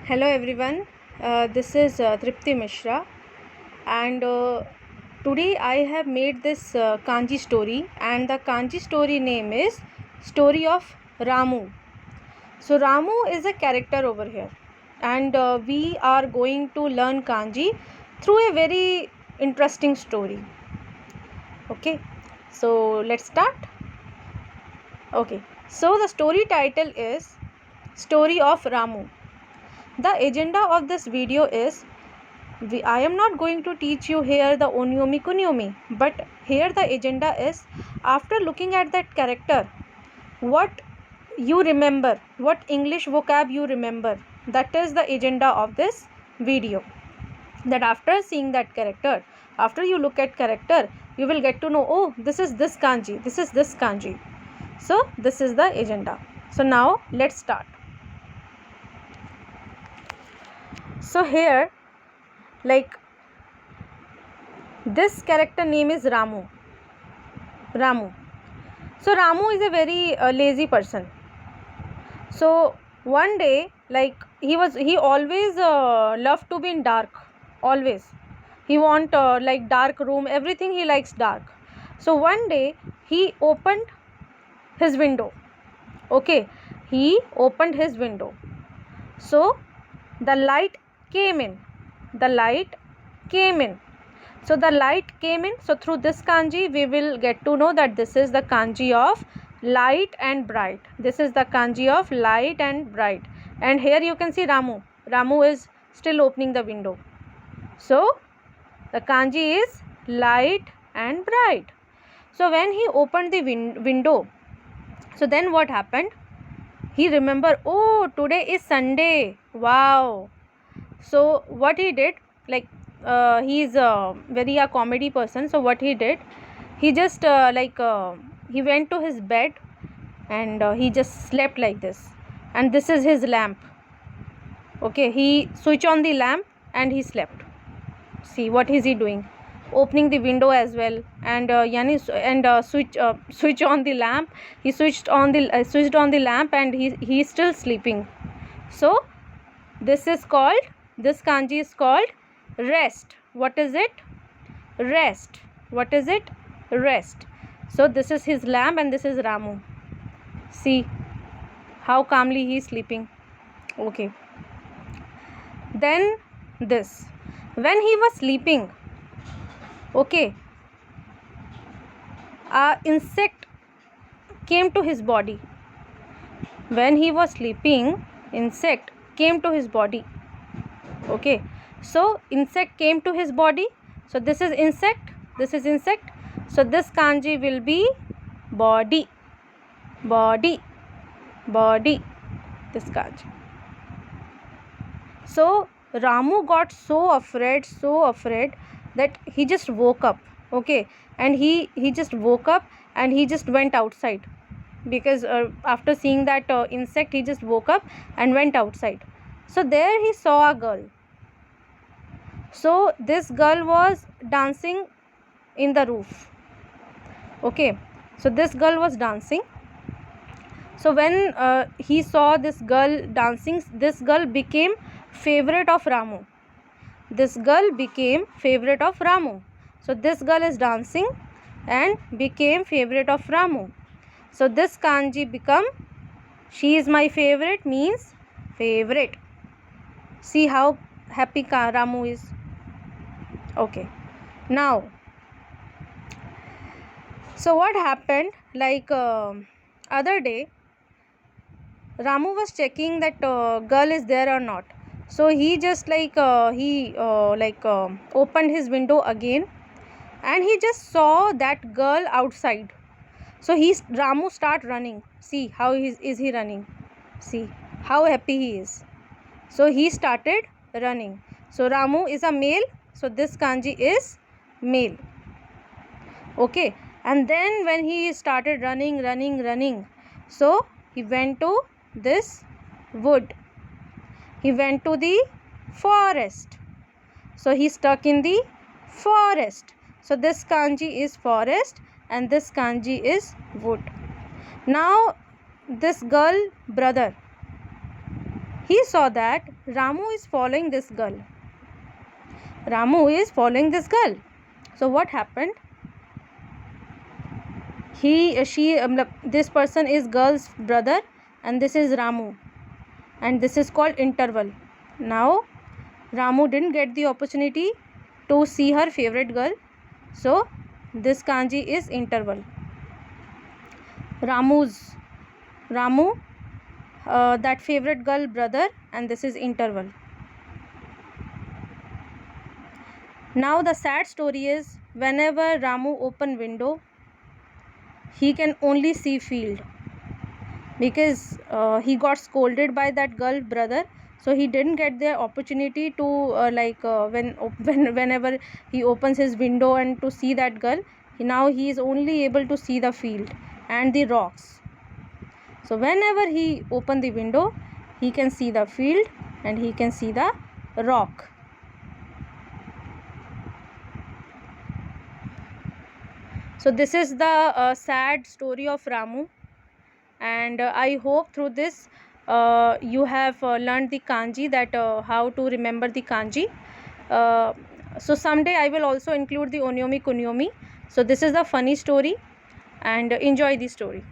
Hello everyone, this is Tripti Mishra, and today I have made this kanji story, and the kanji story name is Story of Ramu. So Ramu is a character over here, and we are going to learn kanji through a very interesting story. Okay, so let's start. Okay, so the story title is Story of Ramu. The agenda of this video is I am not going to teach you here the onyomi kunyomi, but here the agenda is, after looking at that character, what you remember, what English vocab you remember. That is the agenda of this video. That after seeing that character, after you look at character, you will get to know, oh, this is this kanji, this is this kanji. So this is the agenda. So now let's start. So here, like, this character name is Ramu. So Ramu is a very lazy person. So one day, like, he always loved to be in dark. Always he want like dark room, everything he likes dark. So one day he opened his window. Okay, he opened his window. So the light came in. So the light came in. So through this kanji we will get to know that this is the kanji of light and bright. This is the kanji of light and bright. And here you can see Ramu. Ramu is still opening the window. So the kanji is light and bright. So when he opened the window, so then what happened? He remembered, oh, today is Sunday. Wow. So what he did, like, he is very a comedy person. So what he did, he just he went to his bed and he just slept like this. And this is his lamp. Okay, he switched on the lamp and he slept. See what is he doing? Opening the window as well, and switch on the lamp. He switched on the lamp and he is still sleeping. So this kanji is called rest. What is it? Rest. What is it? Rest. So this is his lamp and this is Ramu. See how calmly he is sleeping. Okay. Then this. When he was sleeping, okay, a insect came to his body. When he was sleeping, insect came to his body. Okay, so insect came to his body. So this is insect. So this kanji will be body. This kanji. So Ramu got so afraid that he just woke up. Okay, and he just woke up and he just went outside, because after seeing that insect, he just woke up and went outside. So there he saw a girl. So this girl was dancing in the roof. Okay, so this girl was dancing. So when he saw this girl dancing, this girl became favorite of Ramu. So this girl is dancing and became favorite of Ramu. So this kanji become, she is my favorite, means favorite. See how happy Ramu is. Okay, now, so what happened, like, other day Ramu was checking that girl is there or not. So he just opened his window again and he just saw that girl outside. So Ramu start running. See how is he running. See how happy he is. So he started running. So Ramu is a male. So this kanji is male. Okay, and then when he started running, so he went to this wood. He went to the forest. So he stuck in the forest. So this kanji is forest and this kanji is wood. Now this girl brother, he saw that Ramu is following this girl. So what happened? This person is girl's brother, and this is Ramu, and this is called interval. Now Ramu didn't get the opportunity to see her favorite girl, so this kanji is interval. Ramu, that favorite girl brother, and this is interval. Now the sad story is, whenever Ramu open window, he can only see field, because he got scolded by that girl brother, so he didn't get the opportunity to whenever he opens his window and to see that girl, now he is only able to see the field and the rocks. So whenever he open the window, he can see the field and he can see the rock. So this is the sad story of Ramu, and I hope through this you have learned the kanji, that how to remember the kanji. So someday I will also include the onyomi kunyomi. So this is the funny story, and enjoy the story.